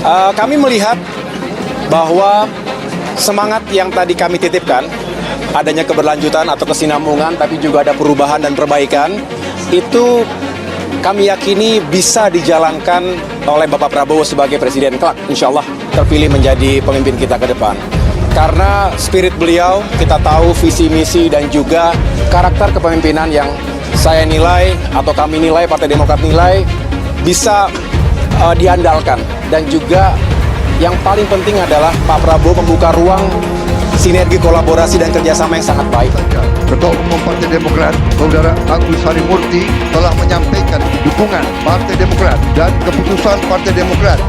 Kami melihat bahwa semangat yang tadi kami titipkan, adanya keberlanjutan atau kesinambungan, tapi juga ada perubahan dan perbaikan, itu kami yakini bisa dijalankan oleh Bapak Prabowo sebagai Presiden kelak, insya Allah terpilih menjadi pemimpin kita ke depan. Karena spirit beliau, kita tahu visi misi dan juga karakter kepemimpinan yang saya nilai atau kami nilai, Partai Demokrat nilai, bisa diandalkan. Dan juga yang paling penting adalah Pak Prabowo membuka ruang sinergi kolaborasi dan kerjasama yang sangat baik. Ketua Umum Partai Demokrat, Saudara Agus Harimurti, telah menyampaikan dukungan Partai Demokrat dan keputusan Partai Demokrat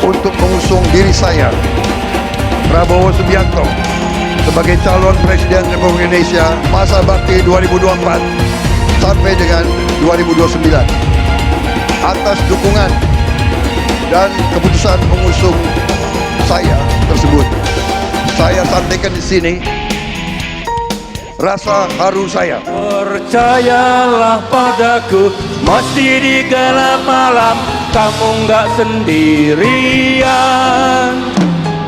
untuk mengusung diri saya, Prabowo Subianto, sebagai calon Presiden Republik Indonesia masa bakti 2024 sampai dengan 2029. Atas dukungan dan keputusan mengusung saya tersebut, saya sampaikan di sini rasa haru saya. Percayalah padaku, meski di gelap malam kamu nggak sendirian,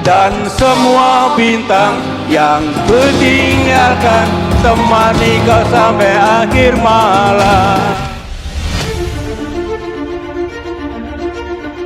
dan semua bintang yang kutinggalkan temani kau sampai akhir malam.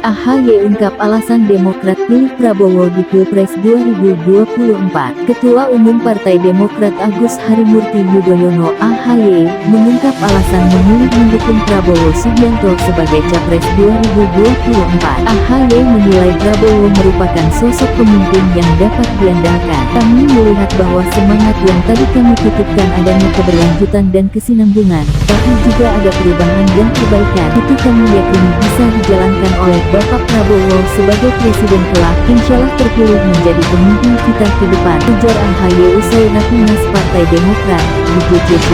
AHY ungkap alasan Demokrat pilih Prabowo di Pilpres 2024. Ketua Umum Partai Demokrat Agus Harimurti Yudhoyono (AHY) mengungkap alasan memilih mendukung Prabowo Subianto sebagai Capres 2024. AHY menilai Prabowo merupakan sosok pemimpin yang dapat diandalkan. Kami melihat bahwa semangat yang tadi kami titipkan adanya keberlanjutan dan kesinambungan, tapi juga ada perubahan dan perbaikan. Itu kami yakini bisa dijalankan oleh Bapak Prabowo sebagai Presiden kelak, insyaallah terpilih menjadi pemimpin kita ke depan, ujar AHY usai Rapimnas Partai Demokrat di JCC,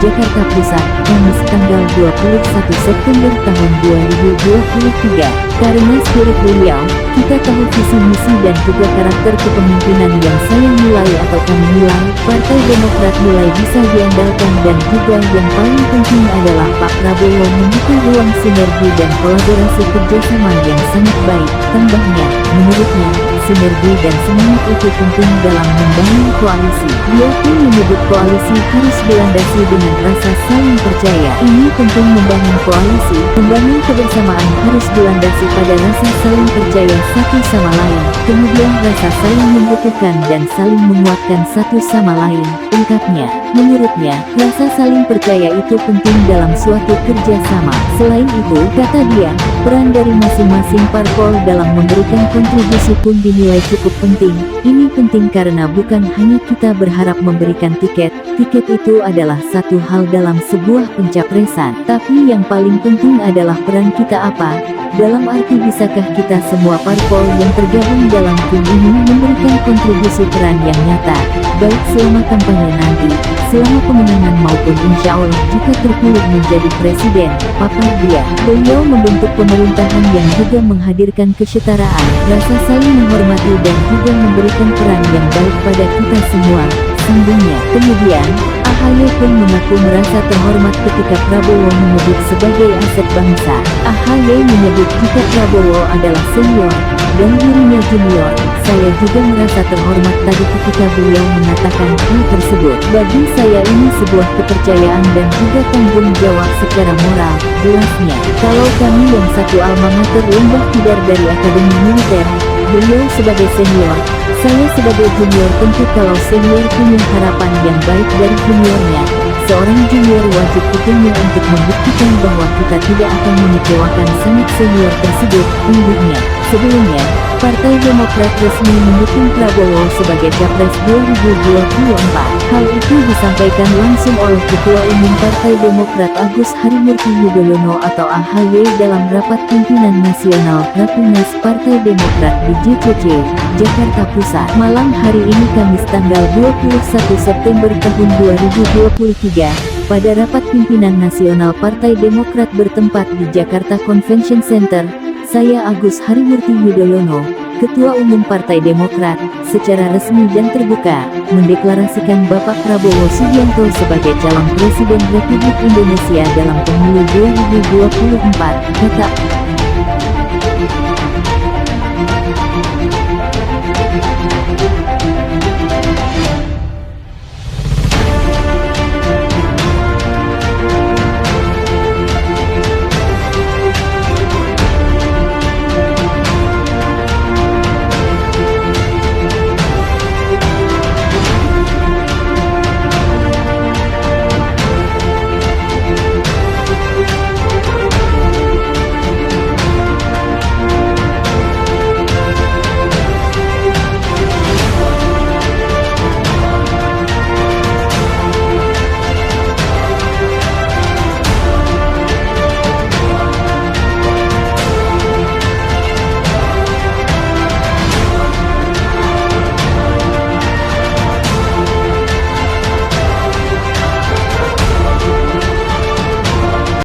Jakarta Pusat, Kamis tanggal 21 September tahun 2023. Karena spirit beliau, kita tahu visi misi dan juga karakter kepemimpinan yang saya nilai atau kami nilai, Partai Demokrat nilai bisa diandalkan, dan juga yang paling penting adalah Pak Prabowo membuka ruang sinergi dan kolaborasi kerjasama yang sangat baik. Tambahnya, menurutnya, sinergi dan semangat itu penting dalam membangun koalisi. Dia pun menyebut koalisi harus dilandasi dengan rasa saling percaya. Ini penting membangun koalisi, membangun kebersamaan harus dilandasi pada rasa saling percaya satu sama lain, kemudian rasa saling membutuhkan dan saling menguatkan satu sama lain, ungkapnya. Menurutnya, rasa saling percaya itu penting dalam suatu kerjasama. Selain itu, kata dia, peran dari masing-masing parpol dalam memberikan kontribusi pun dinilai cukup penting. Ini penting karena bukan hanya kita berharap memberikan tiket itu adalah satu hal dalam sebuah pencapresan, tapi yang paling penting adalah peran kita apa. Dalam arti bisakah kita semua parpol yang tergabung dalam tim ini memberikan kontribusi peran yang nyata, baik selama kampanye nanti, selama pemenangan maupun insya Allah jika terpilih menjadi presiden, papar dia. Beliau membentuk pemerintahan yang juga menghadirkan kesetaraan, rasa saling menghormati dan juga memberikan peran yang baik pada kita semua, sambungnya. Kemudian, AHY pun mengaku merasa terhormat ketika Prabowo menyebut sebagai aset bangsa. AHY menyebut jika Prabowo adalah senior dan dirinya junior. Saya juga merasa terhormat tadi ketika beliau mengatakan hal tersebut. Bagi saya ini sebuah kepercayaan dan juga tanggung jawab secara moral, jelasnya. Kalau kami yang satu alma mater lembah tidar dari Akademi Militer, beliau sebagai senior, saya sebagai junior, tentu kalau senior punya harapan yang baik dari juniornya, seorang junior wajib tentunya untuk membuktikan bahwa kita tidak akan mengecewakan sangat senior tersebut, unggulnya. Sebelumnya, Partai Demokrat resmi mendukung Prabowo sebagai Capres 2024. Hal itu disampaikan langsung oleh Ketua Umum Partai Demokrat Agus Harimurti Yudhoyono atau AHY dalam rapat pimpinan nasional Rapimnas Partai Demokrat di JCC, Jakarta Pusat. Malam hari ini Kamis tanggal 21 September tahun 2023, pada rapat pimpinan nasional Partai Demokrat bertempat di Jakarta Convention Center, saya Agus Harimurti Yudhoyono, Ketua Umum Partai Demokrat, secara resmi dan terbuka, mendeklarasikan Bapak Prabowo Subianto sebagai calon Presiden Republik Indonesia dalam pemilu 2024, kata